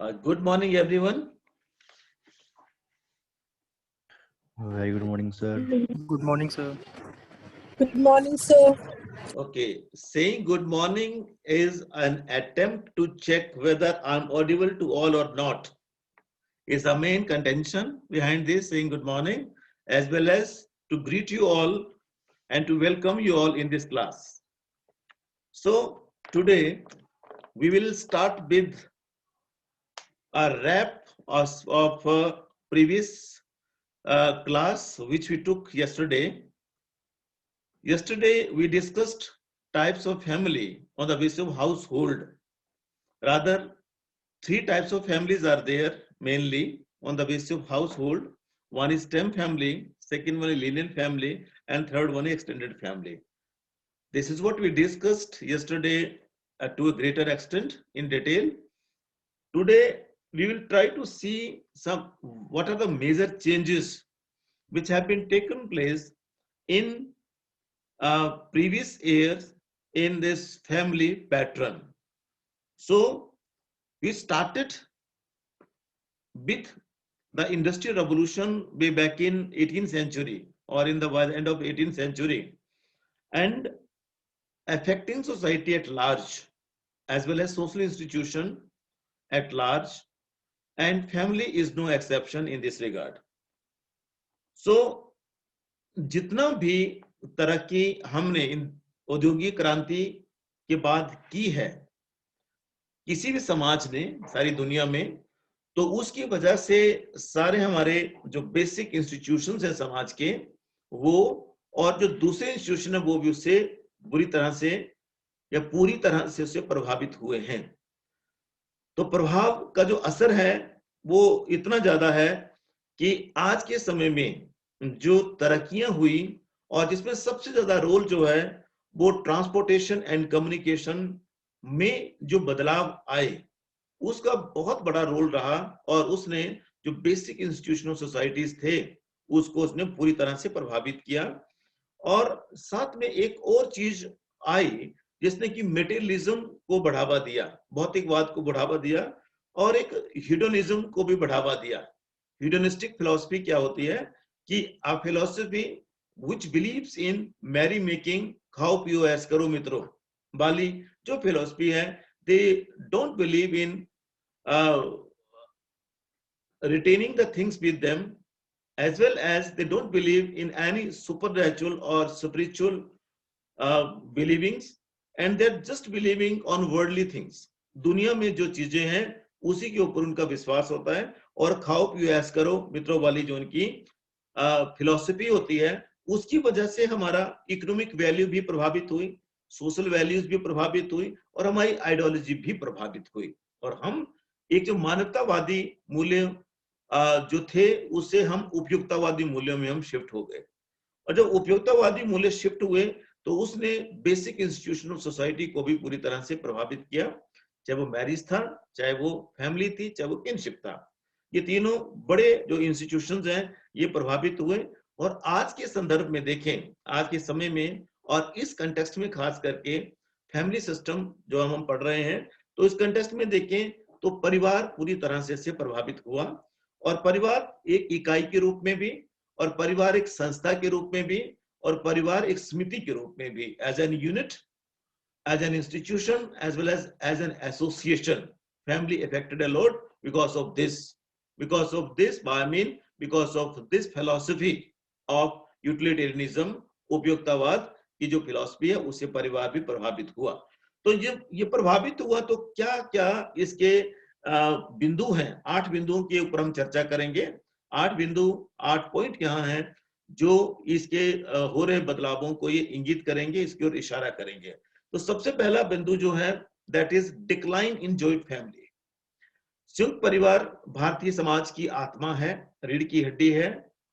Good morning, everyone. Very good morning, sir. Good morning, sir. Good morning, sir. Okay, saying good morning is an attempt to check whether I'm audible to all or not. Is the main contention behind this saying good morning, as well as to greet you all and to welcome you all in this class. So today we will start with a wrap of previous class which we took yesterday. Yesterday, we discussed types of family on the basis of household. Rather, three types of families are there mainly on the basis of household. One is stem family, second one is lineal family, and third one is extended family. This is what we discussed yesterday to a greater extent in detail. Today, we will try to see what are the major changes which have been taken place in previous years in this family pattern. So we started with the industrial revolution way back in 18th century or in the end of 18th century and affecting society at large as well as social institution at large, and family is no exception in this regard. So जितना भी तरक्की हमने इन औद्योगिक क्रांति के बाद की है किसी भी समाज ने सारी दुनिया में, तो उसकी वजह से सारे हमारे जो बेसिक इंस्टीट्यूशंस हैं समाज के वो और जो दूसरे इंस्टीट्यूशन है वो भी उससे बुरी तरह से या पूरी तरह से उससे प्रभावित हुए हैं। तो प्रभाव का जो असर है वो इतना ज्यादा है कि आज के समय में जो तरक्कियां हुई और जिसमें सबसे ज्यादा रोल जो है वो ट्रांसपोर्टेशन एंड कम्युनिकेशन में जो बदलाव आए उसका बहुत बड़ा रोल रहा और उसने जो बेसिक इंस्टीट्यूशनल सोसाइटीज थे उसको उसने पूरी तरह से प्रभावित किया। और साथ में एक और चीज आई जिसने कि मेटेरियलिज्म को बढ़ावा दिया, भौतिकवाद को बढ़ावा दिया और एक हीडोनिज्म को भी बढ़ावा दिया। हीडोनिस्टिक फिलॉसफी क्या होती है कि a philosophy which believes in merry making, खाओ पियो ऐश करो मित्रों वाली जो फिलॉसफी है, they don't believe in retaining the things with them, as well as they don't believe in any supernatural or spiritual believings, and they're just believing on worldly things. दुनिया में जो चीजें हैं उसी के ऊपर उनका विश्वास होता है और खाओ पियो ऐश करो मित्रों वाली जो उनकी फिलॉसफी होती है उसकी वजह से हमारा इकोनॉमिक वैल्यू भी प्रभावित हुई, सोशल वैल्यूज भी प्रभावित हुई और हमारी आइडियोलॉजी भी प्रभावित हुई और हम एक जो मानवतावादी मूल्य जो थे उससे हम उपयुक्तवादी मूल्यों में हम शिफ्ट हो गए। और जब उपयुक्तवादी मूल्य शिफ्ट हुए तो उसने बेसिक इंस्टीट्यूशनल सोसाइटी को भी पूरी तरह से प्रभावित किया, चाहे वो मैरिज था, चाहे वो फैमिली थी, चाहे वो किनशिप था। ये तीनों बड़े जो इंस्टीट्यूशंस हैं ये प्रभावित हुए। और आज के संदर्भ में देखें, आज के समय में और इस कंटेक्स्ट में खास करके फैमिली सिस्टम जो हम पढ़ रहे हैं, तो इस कंटेक्स्ट में देखें तो परिवार पूरी तरह से इससे प्रभावित हुआ और परिवार एक इकाई के रूप में भी और परिवार एक संस्था के रूप में भी और परिवार एक समिति के रूप में भी, as an unit, as an institution, as well as an association, family affected a lot because of this I mean because of this philosophy of utilitarianism, उपयोगितावाद की जो फिलॉसफी है उससे परिवार भी प्रभावित हुआ। तो ये प्रभावित हुआ तो क्या क्या इसके बिंदु हैं, 8 बिंदुओं के ऊपर हम चर्चा करेंगे। 8 बिंदु, 8 पॉइंट यहाँ हैं जो इसके हो रहे बदलावों को ये इंगित करेंगे, इसकी ओर इशारा करेंगे। तो सबसे पहला बिंदु जो है that is decline in joint family. संयुक्त परिवार भारतीय समाज की आत्मा है, रीढ़ की हड्डी है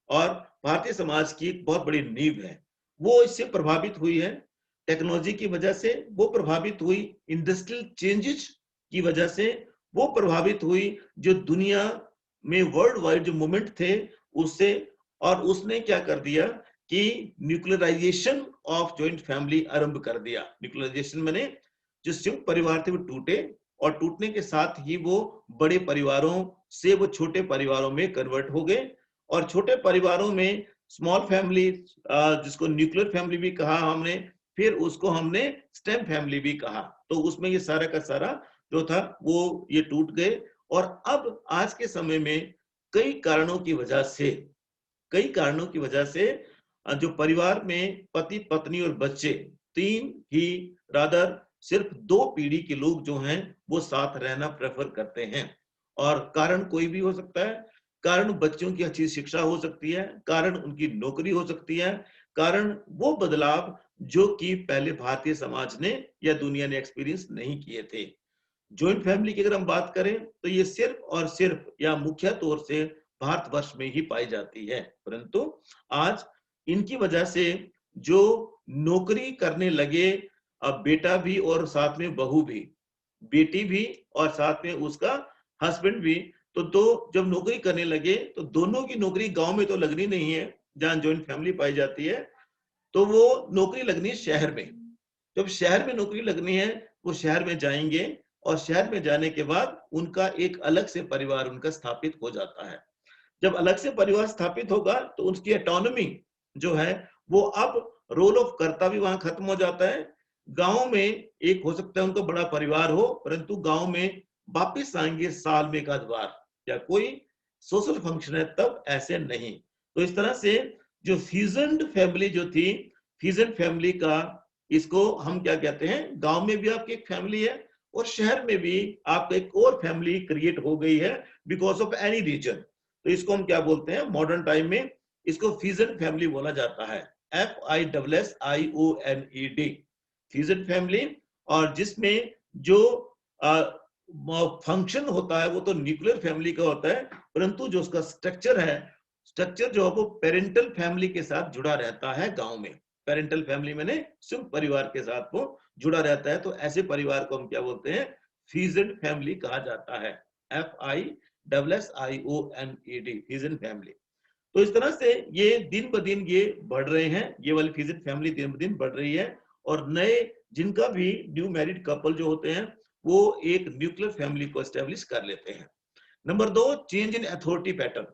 और भारतीय समाज की एक बहुत बड़ी नींव है। वो इससे प्रभावित हुई है, टेक्नोलॉजी की वजह से वो प्रभावित हुई, इंडस्ट्रियल चेंजेस की वजह से वो प्रभावित हुई, जो दुनिया में वर्ल्ड वाइड जो मूवमेंट थे उससे, और उसने क्या कर दिया कि न्यूक्लियराइजेशन ऑफ जॉइंट फैमिली आरंभ कर दिया। न्यूक्लियराइजेशन माने जो संयुक्त परिवार थे वो टूटे और टूटने के साथ ही वो बड़े परिवारों से वो छोटे परिवारों में कन्वर्ट हो गए। और छोटे परिवारों में स्मॉल फैमिली, जिसको न्यूक्लियर फैमिली भी कहा हमने, फिर उसको हमने स्टेम फैमिली भी कहा। तो उसमें ये सारा का सारा जो था वो ये टूट गए। और अब आज के समय में कई कारणों की वजह से जो परिवार में पति पत्नी और बच्चे, तीन ही रादर सिर्फ 2 पीढ़ी के लोग जो हैं वो साथ रहना प्रेफर करते हैं। और कारण कोई भी हो सकता है। कारण बच्चों की अच्छी शिक्षा हो सकती है, कारण उनकी नौकरी हो सकती है, कारण वो बदलाव जो कि पहले भारतीय समाज ने या दुनिया ने एक्सपीरियंस नहीं किए थे। ज्वाइंट फैमिली की अगर हम बात करें तो ये सिर्फ और सिर्फ या मुख्य तौर से भारतवर्ष में ही पाई जाती है। परंतु आज इनकी वजह से जो नौकरी करने लगे, अब बेटा भी और साथ में बहू भी, बेटी भी और साथ में उसका हस्बैंड भी, तो दो जब नौकरी करने लगे तो दोनों की नौकरी गांव में तो लगनी नहीं है जहां ज्वाइंट फैमिली पाई जाती है, तो वो नौकरी लगनी है शहर में। जब शहर में नौकरी लगनी है वो शहर में जाएंगे और शहर में जाने के बाद उनका एक अलग से परिवार उनका स्थापित हो जाता है। जब अलग से परिवार स्थापित होगा तो उसकी ऑटोनॉमी जो है वो अब रोल ऑफ कर्ता भी वहां खत्म हो जाता है। गांव में एक हो सकता है उनका बड़ा परिवार हो, परंतु गांव में वापिस आएंगे साल में एक आध बार या कोई सोशल फंक्शन है तब, ऐसे नहीं। तो इस तरह से जो फ्यूजन फैमिली जो थी, फ्यूजन फैमिली का इसको हम क्या कहते हैं, गांव में भी आपकी एक फैमिली है और शहर में भी आपका एक और फैमिली क्रिएट हो गई है बिकॉज ऑफ एनी रीजन। तो इसको हम क्या बोलते हैं मॉडर्न टाइम में, इसको फ्यूजन फैमिली बोला जाता है, FISSIONED, फ्यूजन फैमिली। और जिसमें जो फंक्शन होता है वो तो न्यूक्लियर फैमिली का होता है, परंतु जो उसका स्ट्रक्चर है, स्ट्रक्चर जो है वो पेरेंटल फैमिली के साथ जुड़ा रहता है गांव में। पेरेंटल फैमिली मैंने संयुक्त परिवार के साथ वो जुड़ा रहता है। तो ऐसे परिवार को हम क्या बोलते हैं, फ्यूजन फैमिली कहा जाता है, FISSIONED, फ्यूजन फैमिली। तो इस तरह से ये दिन ब दिन ये बढ़ रहे हैं, ये वाली फ्यूजन फैमिली दिन ब दिन बढ़ रही है। और नए जिनका भी न्यू मैरिड कपल जो होते हैं वो एक न्यूक्लियर फैमिली को एस्टेब्लिश कर लेते हैं। Number 2, change in authority pattern.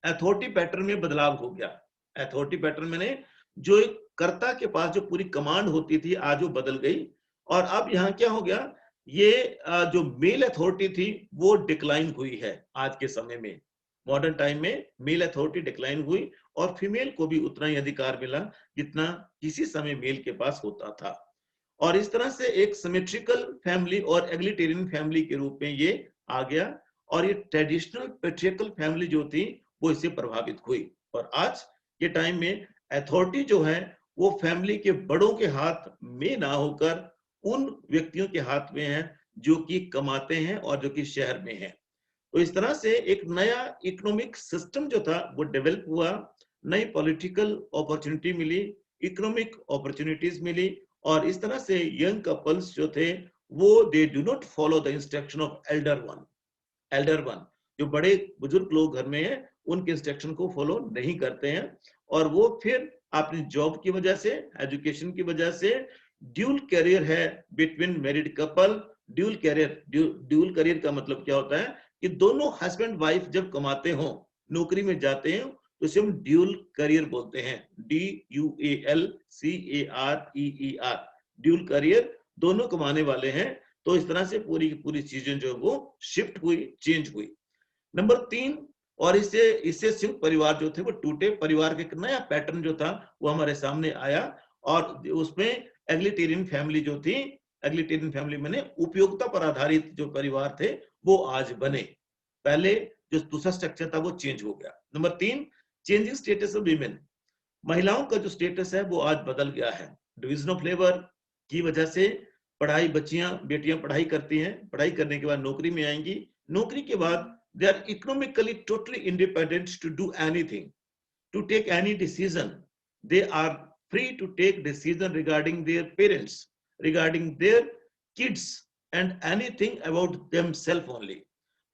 Authority pattern में बदलाव हो गया। अथॉरिटी पैटर्न मैंने जो एक कर्ता के पास जो पूरी कमांड होती थी आज वो बदल गई। और अब यहाँ क्या हो गया, ये जो मेल अथॉरिटी थी वो डिक्लाइन हुई है आज के समय में। मॉडर्न टाइम में मेल अथॉरिटी डिक्लाइन हुई और फीमेल को भी उतना ही अधिकार मिला जितना किसी समय मेल के पास होता था। और इस तरह से एक सिमेट्रिकल फैमिली और एग्लिटेरियन फैमिली के रूप में ये आ गया। और ये ट्रेडिशनल पैट्रियर्कल फैमिली जो थी वो इससे प्रभावित हुई। और आज के टाइम में अथॉरिटी जो है वो फैमिली के बड़ों के हाथ में ना होकर उन व्यक्तियों के हाथ में है जो कि कमाते हैं और जो कि शहर में है। तो इस तरह से एक नया इकोनॉमिक सिस्टम जो था वो डेवलप हुआ, नई पॉलिटिकल अपॉर्चुनिटी मिली, इकोनॉमिक अपॉर्चुनिटीज मिली। और इस तरह से यंग कपल्स जो थे वो they do not follow the instruction of Elder one, जो बड़े बुजुर्ग लोग घर में हैं उनके इंस्ट्रक्शन को फॉलो नहीं करते हैं। और वो फिर अपनी जॉब की वजह से, एजुकेशन की वजह से, ड्यूल कैरियर है between married couple. Dual career का मतलब क्या होता है कि दोनों हस्बैंड वाइफ जब कमाते हो, नौकरी में जाते हैं, तो इसे हम ड्यूल करियर बोलते हैं, DUALCAREER, ड्यूल करियर, दोनों कमाने वाले हैं। तो इस तरह से पूरी की पूरी चीजें जो वो शिफ्ट हुई, चेंज हुई। नंबर 3, और इससे संयुक्त परिवार जो थे वो टूटे, परिवार का एक नया पैटर्न जो था वो हमारे सामने आया। और उसमें एग्लिटेरियन फैमिली जो थी, एग्लिटेरियन फैमिली मैंने उपयोगिता पर आधारित जो परिवार थे वो आज बने। पहले जो दूसरा स्ट्रक्चर था वो चेंज हो गया। Number 3, changing status of women, महिलाओं का जो स्टेटस है वो आज बदल गया है। डिवीजन ऑफ लेबर की वजह से पढ़ाई, बेटियां पढ़ाई करती हैं, पढ़ाई करने के बाद नौकरी में आएंगी, नौकरी के बाद they are economically totally independent to do anything, to take any decision. They are free to take decision regarding their parents, regarding their kids and anything about themselves only.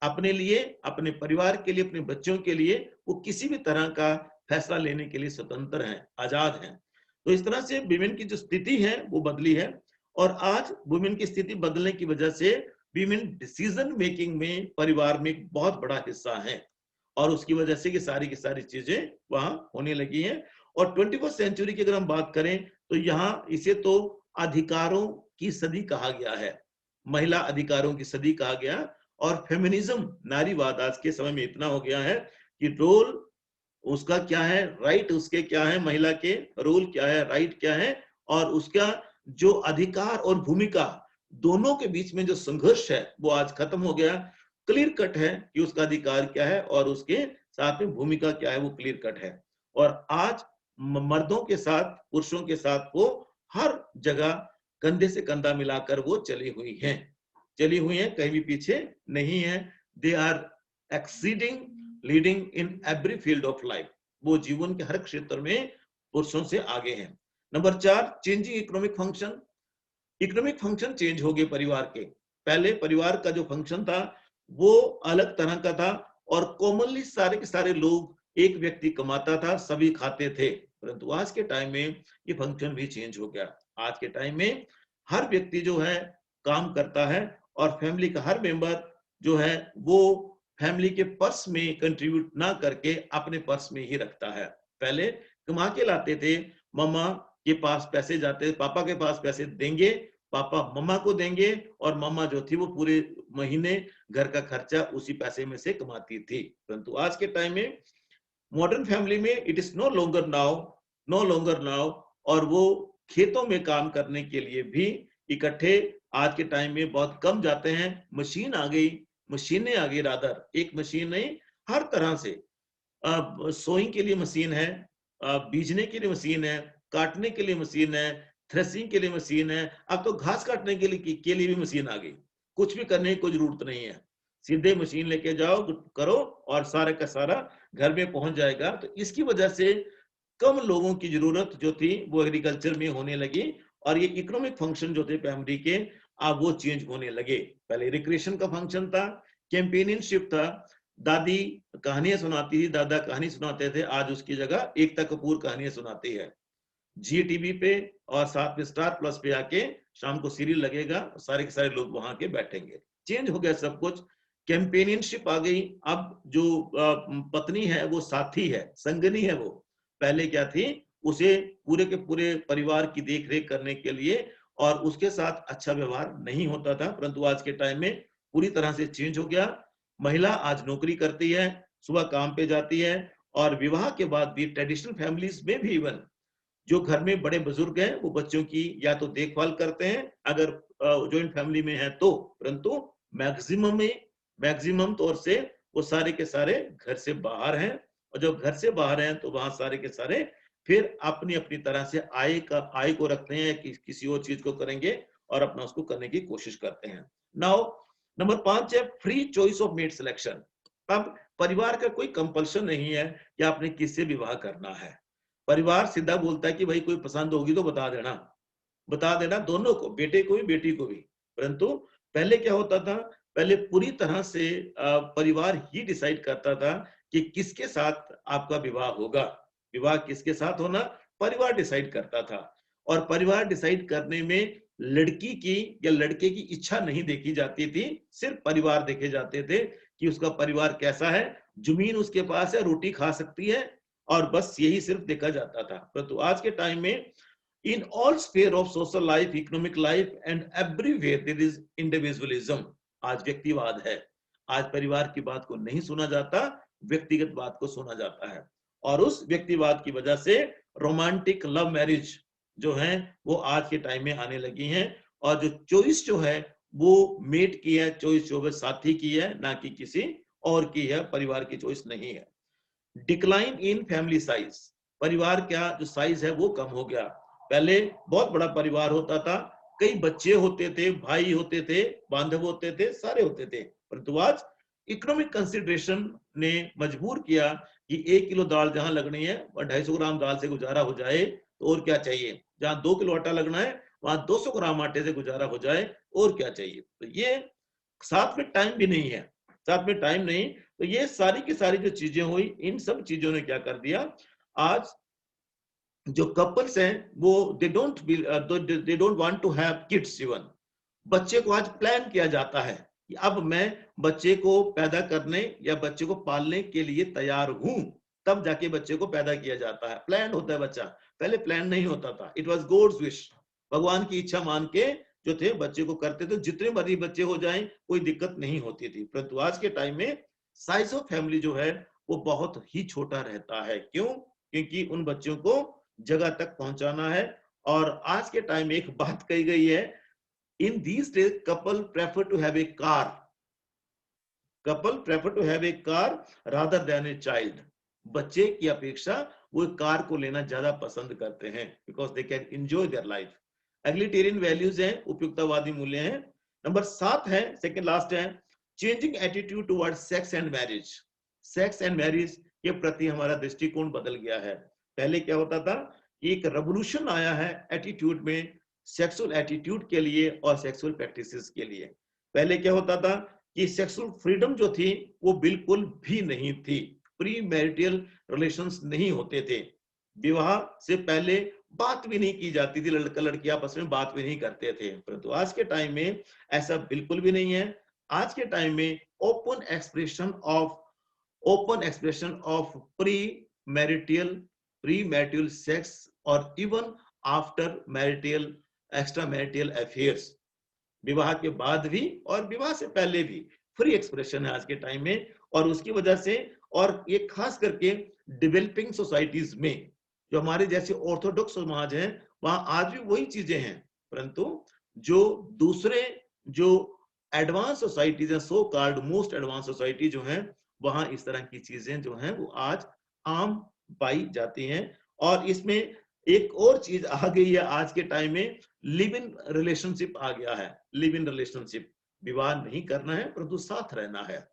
अपने लिए, अपने परिवार के लिए, अपने बच्चों के लिए वो किसी भी तरह का फैसला लेने के लिए स्वतंत्र हैं, आजाद हैं। तो इस तरह से वुमेन की जो स्थिति है वो बदली है। और आज वुमेन की स्थिति बदलने की वजह से विमेन डिसीजन मेकिंग में परिवार में एक बहुत बड़ा हिस्सा है, और उसकी वजह से ये सारी की सारी चीजें वहां होने लगी हैं। और 21st सेंचुरी की अगर हम बात करें तो यहाँ इसे तो अधिकारों की सदी कहा गया है, महिला अधिकारों की सदी कहा गया। और फेमिनिज्म, नारीवाद आज के समय में इतना हो गया है कि रोल उसका क्या है, राइट उसके क्या है, महिला के रोल क्या है, राइट क्या है, और उसका जो अधिकार और भूमिका दोनों के बीच में जो संघर्ष है वो आज खत्म हो गया। क्लियर कट है कि उसका अधिकार क्या है और उसके साथ में भूमिका क्या है, वो क्लियर कट है। और आज मर्दों के साथ, पुरुषों के साथ वो हर जगह कंधे से कंधा मिलाकर वो चली हुई हैं, कहीं भी पीछे नहीं है। They are exceeding, leading in every field of life, वो जीवन के हर क्षेत्र में पुरुषों से आगे हैं। Number 4, changing economic function. Economic function change हो गए परिवार के। पहले परिवार का जो फंक्शन था वो अलग तरह का था, और कॉमनली सारे के सारे लोग, एक व्यक्ति कमाता था, सभी खाते थे। परंतु आज के टाइम में ये फंक्शन भी चेंज हो गया। आज के टाइम में हर व्यक्ति जो है काम करता है, और फैमिली का हर मेंबर जो है वो फैमिली के पर्स में कंट्रीब्यूट ना करके अपने पर्स में ही रखता है। पहले कमा के लाते थे, मम्मा के पास पैसे जाते, पापा के पास पैसे देंगे, पापा मम्मा को देंगे, और मम्मा जो थी वो पूरे महीने घर का खर्चा उसी पैसे में से कमाती थी। परंतु आज के टाइम में मॉडर्न फैमिली में it is no longer now, और वो खेतों में काम करने के लिए भी इकट्ठे आज के टाइम में बहुत कम जाते हैं। मशीनें आ गई, रादर एक मशीन नहीं, हर तरह से सोइंग के लिए मशीन है, बीजने के लिए मशीन है, काटने के लिए मशीन है, थ्रेसिंग के लिए मशीन है, अब तो घास काटने के लिए भी मशीन आ गई। कुछ भी करने की कोई जरूरत नहीं है, सीधे मशीन लेके जाओ, करो, और सारे का सारा घर में पहुंच जाएगा। तो इसकी वजह से कम लोगों की जरूरत जो थी वो एग्रीकल्चर में होने लगी, और ये इकोनॉमिक फंक्शन जो थे फैमिली के अब वो चेंज होने लगे। पहले रिक्रिएशन का फंक्शन था, कैंपेनियनशिप था, दादी कहानियां सुनाती थी, दादा कहानी सुनाते थे, आज उसकी जगह एकता कपूर कहानियां सुनाती है जी टीवी पे, और साथ में स्टार प्लस पे आके शाम को सीरियल लगेगा, सारे के सारे लोग वहां के बैठेंगे। चेंज हो गया सब कुछ, कैंपेनियनशिप आ गई। अब जो पत्नी है वो साथी है, संगनी है वो। पहले क्या थी, उसे पूरे के पूरे परिवार की देख रेख करने के लिए और उसके साथ अच्छा व्यवहार नहीं होता था, परंतु आज के टाइम में पूरी तरह से चेंज हो गया। महिला आज नौकरी करती है, सुबह काम पे जाती है, और विवाह के बाद भी ट्रेडिशनल फैमिलीज में भी इवन जो घर में बड़े बुजुर्ग हैं वो बच्चों की या तो देखभाल करते हैं अगर जॉइंट फैमिली में है तो, परंतु मैक्सिमम तौर से वो सारे के सारे घर से बाहर हैं। और जब घर से बाहर हैं तो वहां सारे के सारे फिर अपनी अपनी तरह से आय को रखते हैं कि किसी और चीज को करेंगे और अपना उसको करने की कोशिश करते हैं। नाउ नंबर 5 है free choice of mate selection. अब परिवार का कोई कंपल्शन नहीं है कि आपने किससे विवाह करना है। परिवार सीधा बोलता है कि भाई कोई पसंद होगी तो बता देना दोनों को, बेटे को भी बेटी को भी। परंतु पहले क्या होता था, पहले पूरी तरह से परिवार ही डिसाइड करता था कि किसके साथ आपका विवाह होगा। विवाह किसके साथ होना परिवार डिसाइड करता था, और परिवार डिसाइड करने में लड़की की या लड़के की इच्छा नहीं देखी जाती थी, सिर्फ परिवार देखे जाते थे कि उसका परिवार कैसा है, जमीन उसके पास है, रोटी खा सकती है, और बस यही सिर्फ देखा जाता था। परंतु आज के टाइम में in all sphere of social life, economic life and everywhere there is individualism. आज व्यक्तिवाद है, आज परिवार की बात को नहीं सुना जाता, व्यक्तिगत बात को सुना जाता है। और उस व्यक्तिवाद की वजह से रोमांटिक लव मैरिज जो है वो आज के टाइम में आने लगी हैं, और जो चॉइस जो है वो मेट की है, चॉइस जो है साथी की है, ना कि किसी और की है, परिवार की चॉइस नहीं है। डिक्लाइन इन फैमिली साइज, परिवार का जो साइज है वो कम हो गया। पहले बहुत बड़ा परिवार होता था, कई बच्चे होते थे, भाई होते थे, बांधव होते थे, सारे होते थे। परंतु आज इकोनॉमिक कंसिडरेशन ने मजबूर किया कि 1 किलो दाल जहां लगनी है वह 250 ग्राम दाल से गुजारा हो जाए, तो और क्या चाहिए। जहां 2 किलो आटा लगना है वहां 200 ग्राम आटे से गुजारा हो जाए, और क्या चाहिए। तो ये साथ में टाइम भी नहीं है, साथ में टाइम नहीं। तो ये सारी की सारी जो चीजें हुई, इन सब चीजों ने क्या कर दिया, आज जो कपल्स हैं वो they don't want to have kids even, बच्चे को आज प्लान किया जाता है कि अब मैं बच्चे को पैदा करने या बच्चे को पालने के लिए तैयार हूं, तब जाके बच्चे को पैदा किया जाता है, प्लान होता है बच्चा। पहले प्लान नहीं होता था, इट वॉज गॉड्स विश, भगवान की इच्छा मान के जो थे बच्चे को करते थे, जितने मर्जी बच्चे हो जाएं कोई दिक्कत नहीं होती थी। परंतु आज के टाइम में साइज ऑफ फैमिली जो है वो बहुत ही छोटा रहता है। क्यों? क्योंकि उन बच्चों को जगह तक पहुंचाना है। और आज के टाइम में एक बात कही गई है, in these days couple prefer to have a car, couple prefer to have a car rather than a child। बच्चे की अपेक्षा वो कार को लेना ज्यादा पसंद करते हैं, because they can enjoy their life. Egalitarian values हैं, उपयुक्तवादी मूल्य हैं। नंबर 7 है, सेकंड लास्ट है, changing attitude towards sex and marriage. Sex and marriage के प्रति हमारा दृष्टिकोण बदल गया है। पहले क्या होता था, एक रेवोल्यूशन आया है एटीट्यूड में, सेक्सुअल एटीट्यूड के लिए और सेक्सुअल प्रैक्टिसेस के लिए। पहले क्या होता था कि सेक्सुअल फ्रीडम जो थी वो बिल्कुल भी नहीं थी, प्री मैरिटल रिलेशंस नहीं होते थे, विवाह से पहले बात भी नहीं की जाती थी, लड़का लड़की आपस में बात भी नहीं करते थे। परंतु आज के टाइम में ऐसा बिल्कुल भी नहीं है। आज के टाइम में open expression of pre marital sex और even after marital extra marital affairs, विवाह के बाद भी और विवाह से पहले भी फ्री एक्सप्रेशन है आज के टाइम में। और उसकी वजह से, और ये खास करके डेवलपिंग सोसाइटीज में, जो हमारे जैसे ऑर्थोडॉक्स समाज हैं, वहां आज भी वही चीजें हैं। परंतु जो दूसरे जो एडवांस सोसाइटीज हैं, so called most advance society जो हैं, वहां इस तरह की चीजें जो हैं वो आज आम पाई जाती हैं। और इसमें एक और चीज आ गई है आज के टाइम में, लिव इन रिलेशनशिप आ गया है। लिव इन रिलेशनशिप, विवाह नहीं करना है परंतु साथ रहना है,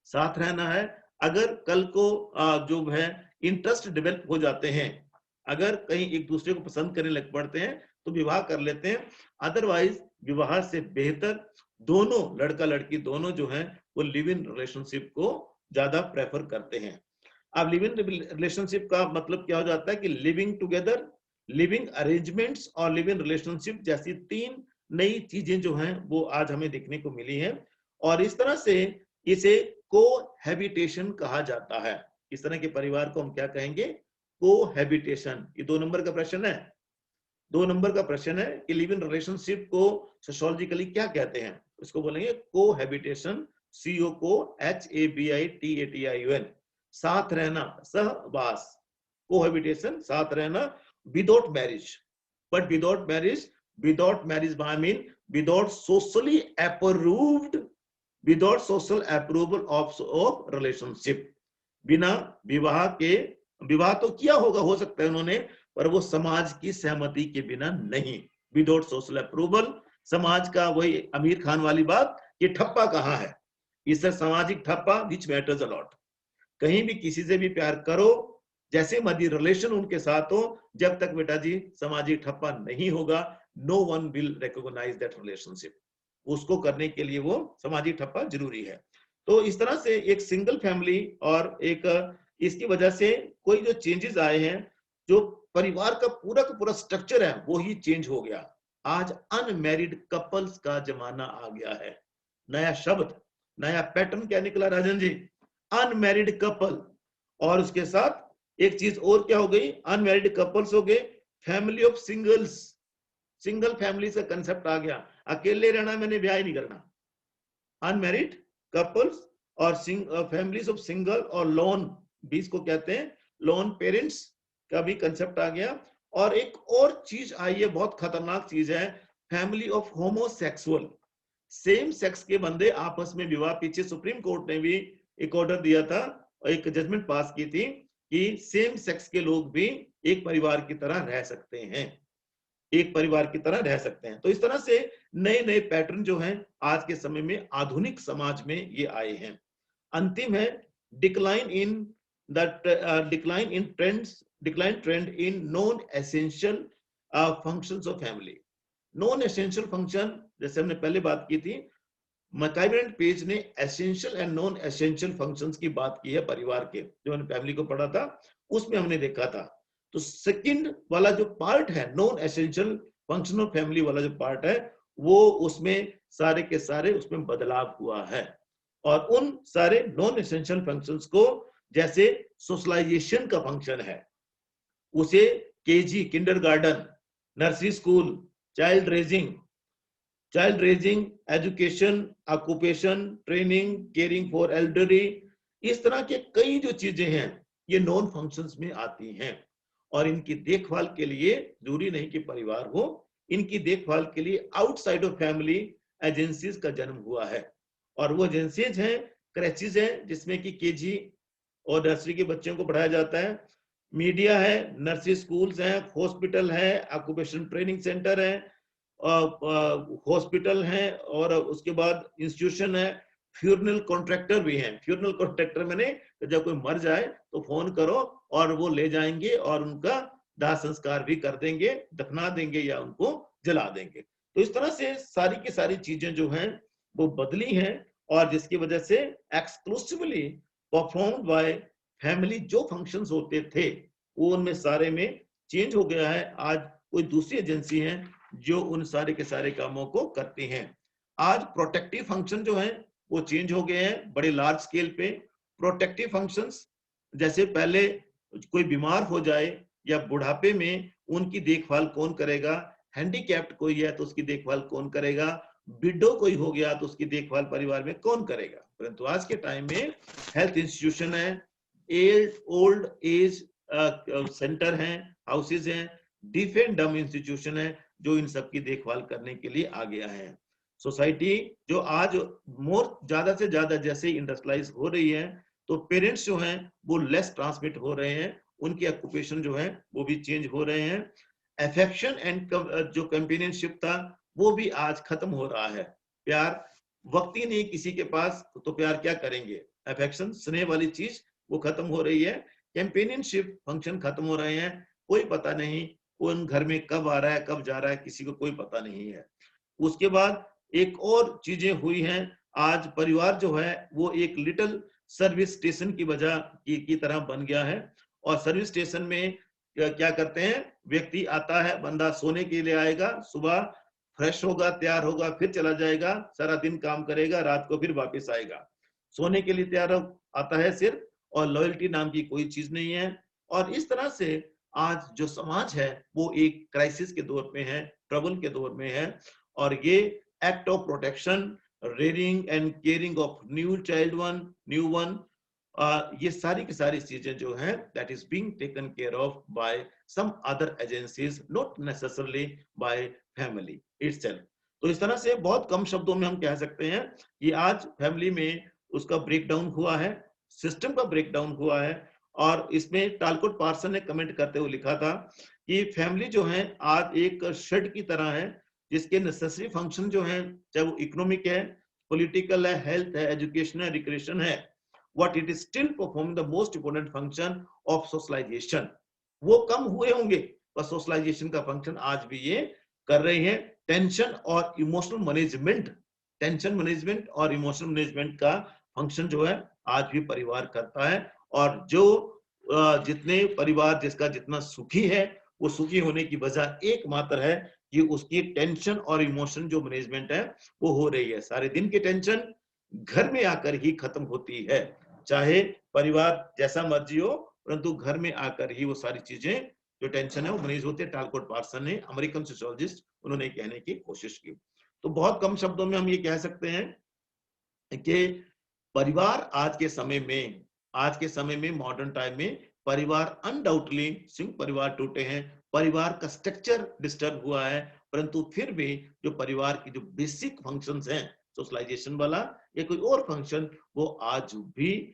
साथ रहना है। अगर कल को जो है इंटरेस्ट डेवलप हो जाते हैं, अगर कहीं एक दूसरे को पसंद करने लग पड़ते हैं तो विवाह कर लेते हैं। अदरवाइज विवाह से बेहतर दोनों, लड़का लड़की दोनों जो हैं वो लिव इन रिलेशनशिप को ज्यादा प्रेफर करते हैं। अब लिव इन रिलेशनशिप का मतलब क्या हो जाता है कि लिविंग टुगेदर, लिविंग अरेंजमेंट्स और लिव इन रिलेशनशिप जैसी 3 नई चीजें जो हैं वो आज हमें देखने को मिली हैं। और इस तरह से इसे कोहैबिटेशन कहा जाता है। इस तरह के परिवार को हम क्या कहेंगे? कोहैबिटेशन। ये 2 नंबर का प्रश्न है, 2 नंबर का प्रश्न है कि लिव इन रिलेशनशिप को सोशियोलॉजिकली क्या कहते हैं? इसको बोलेंगे कोहैबिटेशन, COHABITATION, साथ रहना, सहवास, कोहैबिटेशन, साथ रहना, without marriage. But without marriage I mean without socially approved, without social approval of relationship. बिना विवाह के, विवाह तो किया होगा, हो सकता है उन्होंने, पर वो समाज की सहमति के बिना नहीं, विदाउट सोशल अप्रूवल। समाज का वही आमिर खान वाली बात, ये ठप्पा कहाँ है? इस सामाजिक ठप्पा विच मैटर्स अ लॉट। कहीं भी किसी से भी प्यार करो, जैसे मर्जी रिलेशन उनके साथ हो, जब तक बेटा जी सामाजिक ठप्पा नहीं होगा, no one will recognise that relationship. उसको करने के लिए वो सामाजिक ठप्पा जरूरी है। तो इस तरह से एक सिंगल फैमिली और एक इसकी वजह से कोई जो चेंजेस आए हैं, जो परिवार का पूरा स्ट्रक्चर है वो ही चेंज हो गया। आज अनमैरिड कपल्स का जमाना आ गया है। नया शब्द, नया पैटर्न क्या निकला राजन जी? Unmarried couple. और उसके साथ एक चीज और क्या हो गई? अनमैरिड कपल्स हो गए family of singles. Single family का कंसेप्ट आ गया, अकेले रहना, मैंने ब्याह ही नहीं करना। अनमैरिड कपल्स और फैमिलीज ऑफ सिंगल और लोन भी इसको कहते हैं, लोन पेरेंट्स का भी कंसेप्ट आ गया। और एक और चीज आई है, बहुत खतरनाक चीज है, family of homosexual. Same sex के बंदे आपस में विवाह, पीछे सुप्रीम कोर्ट ने भी एक ऑर्डर दिया था, एक जजमेंट पास की थी कि सेम सेक्स के लोग भी एक परिवार की तरह रह सकते हैं, एक परिवार की तरह रह सकते हैं। तो इस तरह से नए नए पैटर्न जो हैं आज के समय में आधुनिक समाज में ये आए हैं। अंतिम है decline trend in non essential functions of family. Non essential function, जैसे हमने पहले बात की थी, मैकाइबर एंड पेज ने essential and non essential functions की बात की है परिवार के, जो हमने फैमिली को पढ़ा था उसमें हमने देखा था। तो सेकंड वाला जो पार्ट है, non essential function of family वाला जो पार्ट है, वो उसमें सारे के सारे उसमें बदलाव हुआ है। और उन सारे नॉन एसेंशियल फंक्शंस को, जैसे सोशलाइजेशन का फंक्शन है, उसे KG, kindergarten, nursery school, child raising, education, occupation, training, caring for elderly, इस तरह के कई जो चीजें हैं ये नॉन फंक्शंस में आती हैं। और इनकी देखभाल के लिए जरूरी नहीं कि परिवार हो, इनकी देखभाल के लिए आउटसाइड ऑफ फैमिली एजेंसीज का जन्म हुआ है। और वो एजेंसीज हैं, क्रैचेज हैं, जिसमें कि केजी और नर्सरी के बच्चों को पढ़ाया जाता है, मीडिया है, नर्सरी स्कूल्स हैं, हॉस्पिटल है, ऑक्यूपेशन ट्रेनिंग सेंटर है, हॉस्पिटल हैं, और उसके बाद इंस्टीट्यूशन है, फ्यूनरल कॉन्ट्रैक्टर भी हैं। फ्यूनरल कॉन्ट्रैक्टर मैंने जब कोई मर जाए तो फोन करो और वो ले जाएंगे और उनका दाह संस्कार भी कर देंगे, दफना देंगे या उनको जला देंगे। तो इस तरह से सारी की सारी चीजें जो हैं वो बदली हैं, और जिसकी वजह से एक्सक्लूसिवली परफॉर्म्ड बाय फैमिली जो फंक्शंस होते थे वो उनमें सारे में चेंज हो गया है। आज कोई दूसरी एजेंसी है जो उन सारे के सारे कामों को करती हैं। आज प्रोटेक्टिव फंक्शन जो है वो चेंज हो गए हैं बड़े लार्ज स्केल पे। प्रोटेक्टिव फंक्शंस, जैसे पहले कोई बीमार हो जाए या बुढ़ापे में उनकी देखभाल कौन करेगा, हैंडीकैप्ड कोई है तो उसकी देखभाल कौन करेगा, विडो कोई हो गया तो उसकी देखभाल परिवार में कौन करेगा। परंतु आज के टाइम में हेल्थ इंस्टीट्यूशन है, ओल्ड एज सेंटर हैं, हाउसेज हैं, डीफ एंड डम इंस्टीट्यूशन है जो इन सब की देखभाल करने के लिए आ गया है। सोसाइटी जो आज ज्यादा से ज्यादा जैसे इंडस्ट्रियलाइज हो रही है, तो पेरेंट्स जो हैं वो लेस ट्रांसमिट हो रहे हैं, उनकी ऑक्यूपेशन जो है वो भी चेंज हो रहे हैं। अफेक्शन एंड जो कंपेनियनशिप था वो भी आज खत्म हो रहा है। प्यार, वक्त ही नहीं किसी के पास तो प्यार क्या करेंगे। अफेक्शन, स्नेह वाली चीज वो खत्म हो रही है। कंपेनियनशिप फंक्शन खत्म हो रहे हैं। कोई पता नहीं कौन घर में कब आ रहा है कब जा रहा है, किसी को कोई पता नहीं है। उसके बाद एक और चीजें हुई हैं, आज परिवार जो है वो एक लिटिल सर्विस स्टेशन की वजह की तरह बन गया है। और सर्विस स्टेशन में क्या करते हैं, व्यक्ति आता है, बंदा सोने के लिए आएगा, सुबह फ्रेश होगा, तैयार होगा, फिर चला जाएगा, सारा दिन काम करेगा, रात को फिर वापस आएगा। सोने के लिए तैयार आता है सिर्फ, और लॉयल्टी नाम की कोई चीज नहीं है। और इस तरह से आज जो समाज है वो एक क्राइसिस के दौर में है, ट्रबल के दौर में है। और ये act of protection, rearing and caring of new one, ये सारी की सारी चीजें जो हैं that is being taken care of by some other agencies, not necessarily by family itself. तो इस तरह से बहुत कम शब्दों में हम कह सकते हैं कि आज फैमिली में उसका ब्रेकडाउन हुआ है, सिस्टम का ब्रेकडाउन हुआ है। और इसमें टालकोट पार्सन ने कमेंट करते हुए लिखा था कि फैमिली जो है आज एक शेड की तरह है, जिसके नेसेसरी फंक्शन जो है, चाहे वो इकोनॉमिक है, पॉलिटिकल है, हेल्थ है, एजुकेशन है, रिक्रिएशन है, what it is still perform the most important function of socialization। वो कम हुए होंगे पर सोशलाइजेशन का फंक्शन आज भी ये कर रहे हैं। टेंशन और इमोशनल मैनेजमेंट और इमोशनल मैनेजमेंट का फंक्शन जो है आज भी परिवार करता है। और जो जितने परिवार जिसका जितना सुखी है, वो सुखी होने की वजह एकमात्र है कि उसकी टेंशन और इमोशन जो मैनेजमेंट है वो हो रही है। सारे दिन की टेंशन घर में आकर ही खत्म होती है, चाहे परिवार जैसा मर्जी हो, परंतु घर में आकर ही वो सारी चीजें जो टेंशन है वो मैनेज होती है। टालकोट पार्सन ने, अमेरिकन सोशियोलॉजिस्ट, उन्होंने कहने की कोशिश की। तो बहुत कम शब्दों में हम ये कह सकते हैं कि परिवार आज के समय में मॉडर्न टाइम में परिवार अनडाउटली सिंह परिवार टूटे हैं, परिवार का स्ट्रक्चर डिस्टर्ब हुआ है, परंतु फिर भी जो परिवार की जो बेसिक फंक्शंस हैं, सोशलाइजेशन वाला या कोई और फंक्शन, वो आज भी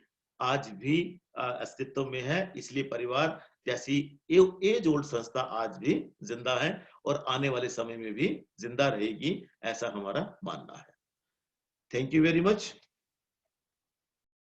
अस्तित्व में है। इसलिए परिवार जैसी एज ओल्ड संस्था आज भी जिंदा है और आने वाले समय में भी जिंदा रहेगी, ऐसा हमारा मानना है। Thank you very much.